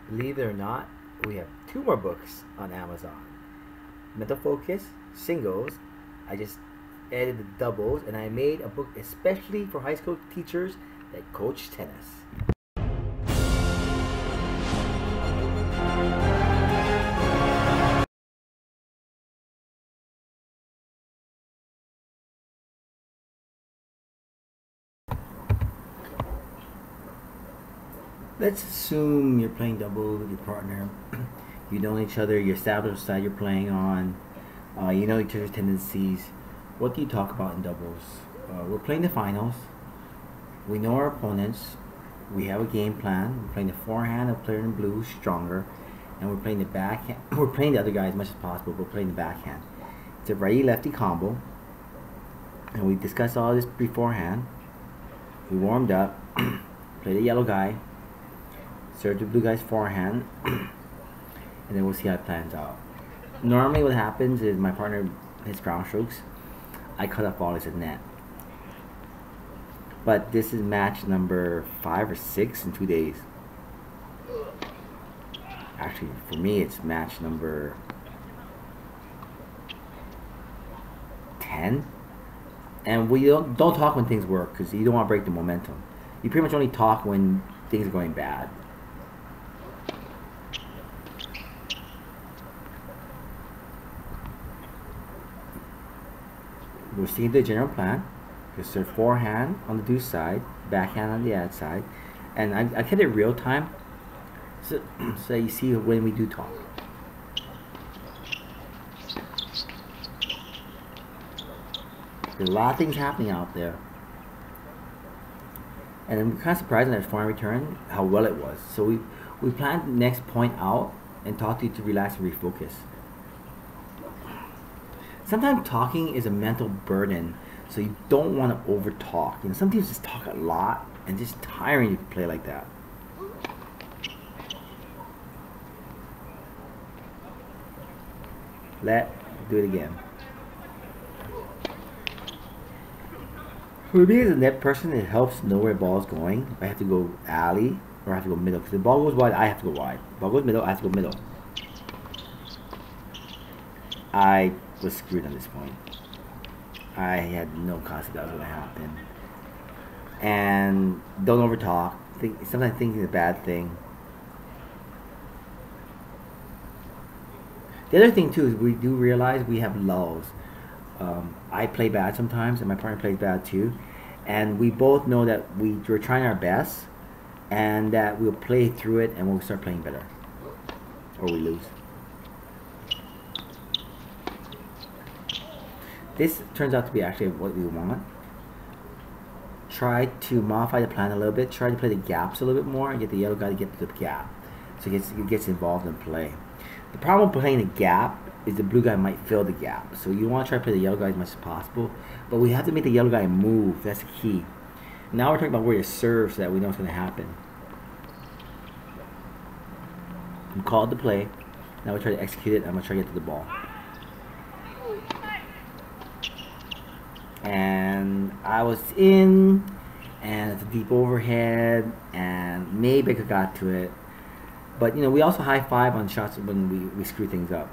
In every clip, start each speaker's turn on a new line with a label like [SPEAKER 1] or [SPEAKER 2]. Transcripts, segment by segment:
[SPEAKER 1] Believe it or not, we have two more books on Amazon. Mental Focus, singles. I just added the doubles, and I made a book especially for high school teachers that coach tennis. Let's assume you're playing double with your partner. You know each other, you establish the side you're playing on, you know each other's tendencies. What do you talk about in doubles? We're playing the finals. We know our opponents. We have a game plan. We're playing the forehand of player in blue, stronger, and we're playing the backhand. We're playing the other guy as much as possible. We're playing the backhand. It's a righty-lefty combo, and we discussed all this beforehand. We warmed up, play the yellow guy, serve the blue guy's forehand, and then we'll see how it plans out. Normally what happens is my partner hits ground strokes. I cut off volleys at net. But this is match number 5 or 6 in 2 days. Actually, for me, it's match number 10. And we don't talk when things work because you don't want to break the momentum. You pretty much only talk when things are going bad. We're sticking to the general plan. Just serve forehand on the deuce side, backhand on the ad side, and I kept it real time, so you see when we do talk. There's a lot of things happening out there, and I'm kind of surprised at foreign return how well it was. So we planned the next point out and talk to you to relax and refocus. Sometimes talking is a mental burden, so you don't want to over talk. You know, some people just talk a lot and just tiring to play like that. Do it again. For me as a net person, it helps know where the ball is going. I have to go alley or I have to go middle. Because the ball goes wide, I have to go wide. The ball goes middle, I have to go middle. I was screwed on this point. I had no concept that was going to happen. And don't over talk. Sometimes thinking is a bad thing. The other thing too is we do realize we have lulls. I play bad sometimes, and my partner plays bad too. And we both know that we're trying our best, and that we'll play through it, and we'll start playing better, or we lose. This turns out to be actually what we want. Try to modify the plan a little bit. Try to play the gaps a little bit more and get the yellow guy to get to the gap, so it gets involved in play. The problem with playing the gap is the blue guy might fill the gap. So you want to try to play the yellow guy as much as possible, but we have to make the yellow guy move. That's the key. Now we're talking about where to serve so that we know what's going to happen. I'm called to play. Now we try to execute it. I'm going to try to get to the ball. And I was in, and it's a deep overhead, and maybe I could got to it. But, you know, we also high-five on shots when we screw things up.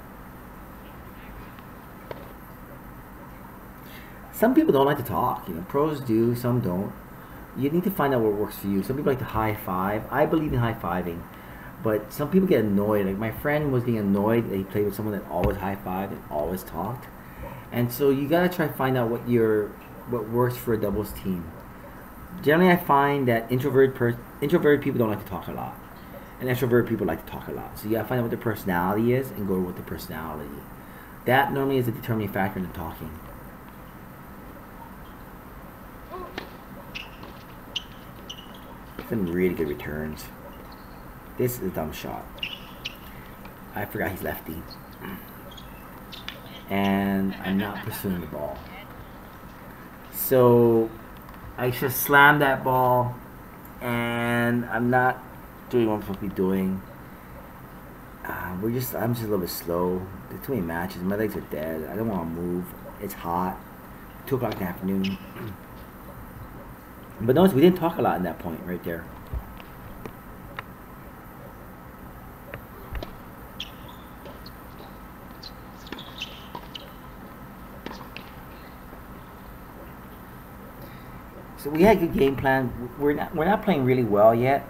[SPEAKER 1] Some people don't like to talk. You know, pros do, some don't. You need to find out what works for you. Some people like to high-five. I believe in high-fiving. But some people get annoyed. Like, my friend was getting annoyed that he played with someone that always high-fived and always talked. And so you gotta try to find out what works for a doubles team. Generally, I find that introverted people don't like to talk a lot. And extroverted people like to talk a lot. So you gotta find out what their personality is and go with the personality. That normally is a determining factor in the talking. Some really good returns. This is a dumb shot. I forgot he's lefty. And I'm not pursuing the ball. So I should slam that ball, and I'm not doing what I'm supposed to be doing. I'm just a little bit slow. There's too many matches. My legs are dead. I don't want to move. It's hot. 2 o'clock in the afternoon. But notice we didn't talk a lot in that point right there. So we had a good game plan. We're not playing really well yet.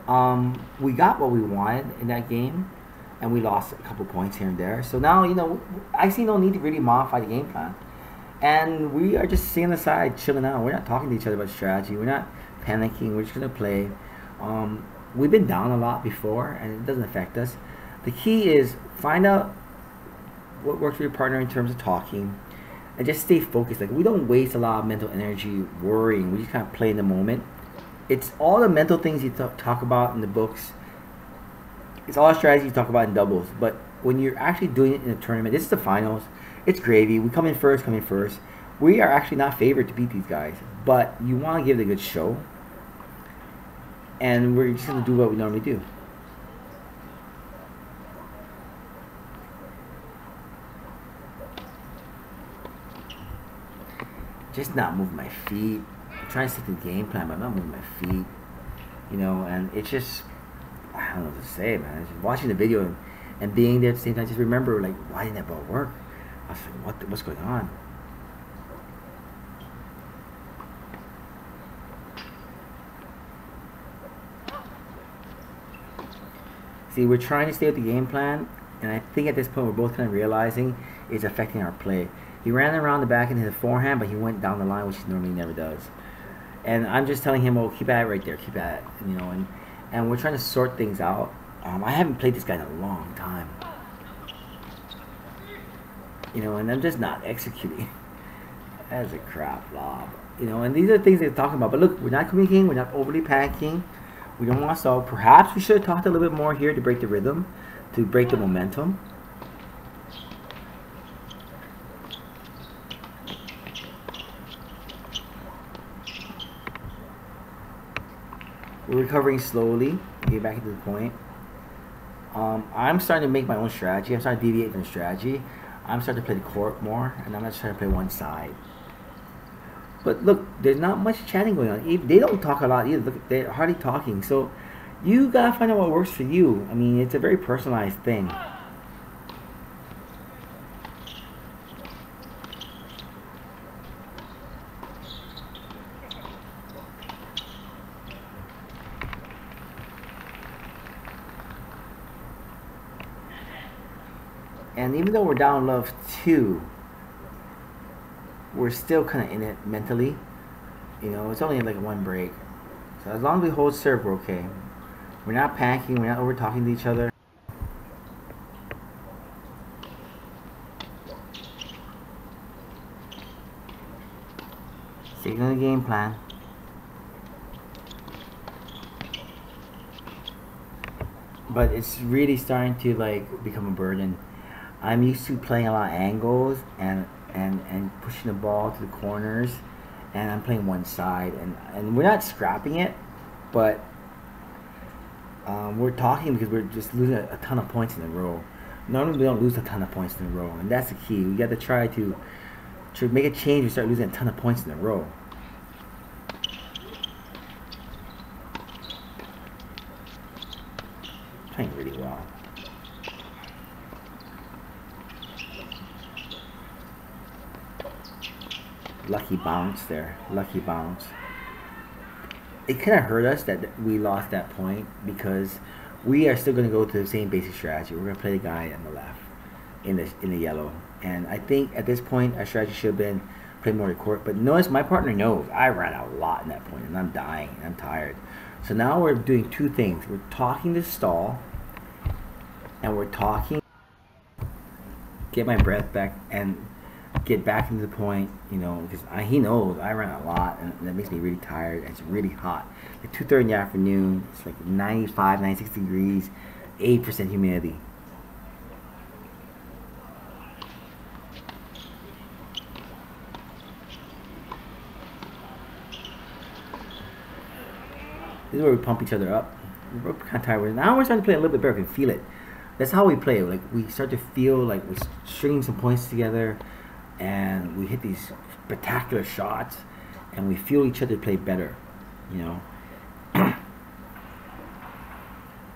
[SPEAKER 1] We got what we wanted in that game, and we lost a couple points here and there. So now, I see no need to really modify the game plan. And we are just sitting on the side, chilling out. We're not talking to each other about strategy. We're not panicking. We're just gonna play. We've been down a lot before, and it doesn't affect us. The key is find out what works for your partner in terms of talking, and just stay focused. Like, we don't waste a lot of mental energy worrying. We just kind of play in the moment. It's all the mental things you talk about in the books. It's all strategy you talk about in doubles. But when you're actually doing it in a tournament, this is the finals. It's gravy. We come in first. We are actually not favored to beat these guys, but you want to give it a good show. And we're just going to do what we normally do. Just not moving my feet. I'm trying to stick to the game plan, but I'm not moving my feet. And it's just, I don't know what to say, man. Just watching the video and being there at the same time, just remember, like, why didn't that ball work? I was like, what's going on? See, we're trying to stay with the game plan, and I think at this point we're both kind of realizing it's affecting our play. He ran around the back and hit a forehand, but he went down the line, which he normally never does. And I'm just telling him, oh, keep at it right there, keep at it, and we're trying to sort things out. I haven't played this guy in a long time. And I'm just not executing. That's a crap lob. And these are things they're talking about. But look, we're not communicating, we're not overly panicking. We don't want to stall. Perhaps we should have talked a little bit more here to break the rhythm, to break the momentum. We're recovering slowly, get back into the point. I'm starting to make my own strategy. I'm starting to deviate from strategy. I'm starting to play the court more, and I'm not just trying to play one side. But look, there's not much chatting going on. They don't talk a lot either. Look, they're hardly talking. So you gotta find out what works for you. I mean, it's a very personalized thing. And even though we're down love 2, we're still kind of in it mentally. It's only like one break. So as long as we hold serve, we're okay. We're not panicking. We're not over talking to each other. Sticking to the game plan. But it's really starting to like become a burden. I'm used to playing a lot of angles and pushing the ball to the corners, and I'm playing one side, and we're not scrapping it, but we're talking because we're just losing a ton of points in a row. Normally we don't lose a ton of points in a row, and that's the key. We got to try to make a change. We start losing a ton of points in a row. Playing really well. Lucky bounce there. Lucky bounce. It kind of hurt us that we lost that point, because we are still going to go to the same basic strategy. We're going to play the guy on the left in the yellow. And I think at this point our strategy should have been play more to court. But notice my partner knows I ran out a lot in that point, and I'm dying and I'm tired. So now we're doing two things. We're talking to stall, and we're talking get my breath back and get back into the point, because he knows I ran a lot, and that makes me really tired, and it's really hot. Like 2:30 in the afternoon, it's like 95, 96 degrees, 8% humidity. This is where we pump each other up. We're kind of tired. Now we're starting to play a little bit better. We can feel it. That's how we play. Like, we start to feel like we're stringing some points together, and we hit these spectacular shots, and we feel each other play better, And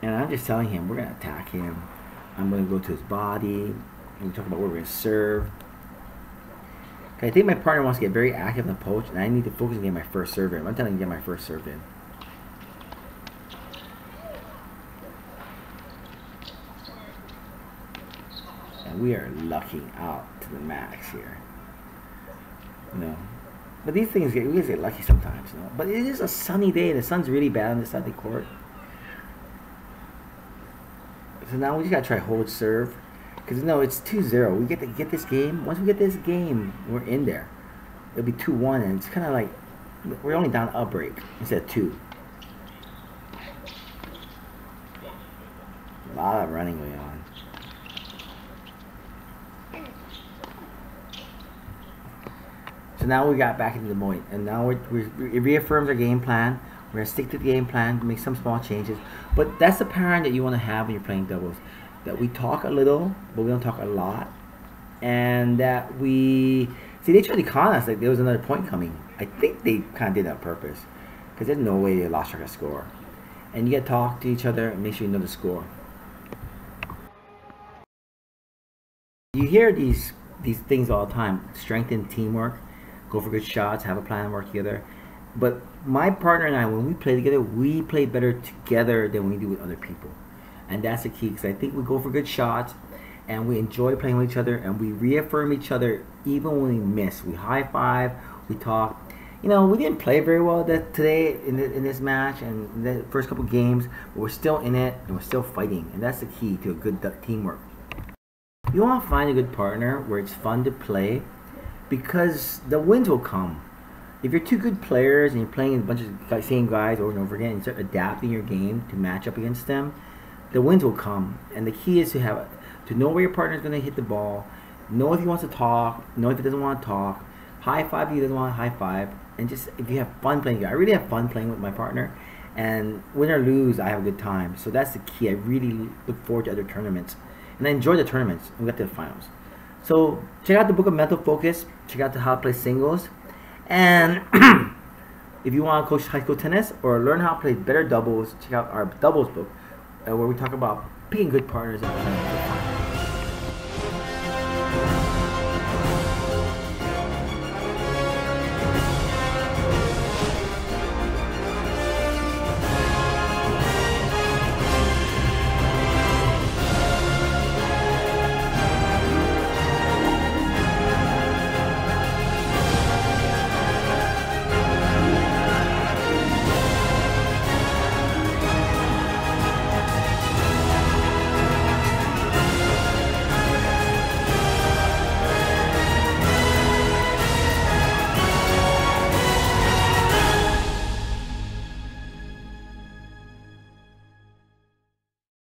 [SPEAKER 1] I'm just telling him, we're going to attack him. I'm going to go to his body. We talk about where we're going to serve. I think my partner wants to get very active in the poach, and I need to focus on getting my first serve in. I'm telling you, get my first serve in. And we are lucking out to the max here. You know. But these things we just get lucky sometimes, you know. But it is a sunny day, and the sun's really bad on this side of the court. So now we just gotta try hold serve. Because you know, it's 2-0. We get to get this game. Once we get this game, we're in there. It'll be 2-1, and it's kind of like we're only down a break instead of 2. A lot of running going on. So now we got back into the point, and now it reaffirms our game plan. We're gonna stick to the game plan, make some small changes, but that's the pattern that you want to have when you're playing doubles. That we talk a little, but we don't talk a lot, and that we see they tried to con us like there was another point coming. I think they kind of did that on purpose, because there's no way they lost track of score. And you gotta talk to each other and make sure you know the score. You hear these things all the time: strengthen teamwork, go for good shots, have a plan, and work together. But my partner and I, when we play together, we play better together than we do with other people. And that's the key, because I think we go for good shots, and we enjoy playing with each other, and we reaffirm each other even when we miss. We high five, we talk. You know, we didn't play very well today in this match and in the first couple games, but we're still in it, and we're still fighting. And that's the key to a good teamwork. You want to find a good partner where it's fun to play, because the wins will come. If you're two good players and you're playing a bunch of same guys over and over again, and start adapting your game to match up against them, the wins will come. And the key is to know where your partner is going to hit the ball, know if he wants to talk, know if he doesn't want to talk, high five if he doesn't want to high five, and just if you have fun playing. I really have fun playing with my partner, and win or lose, I have a good time. So that's the key. I really look forward to other tournaments, and I enjoy the tournaments. We got to the finals. So check out the book of Mental Focus. Check out how to play singles, and if you want to coach high school tennis or learn how to play better doubles, check out our doubles book, where we talk about picking good partners and playing good partners.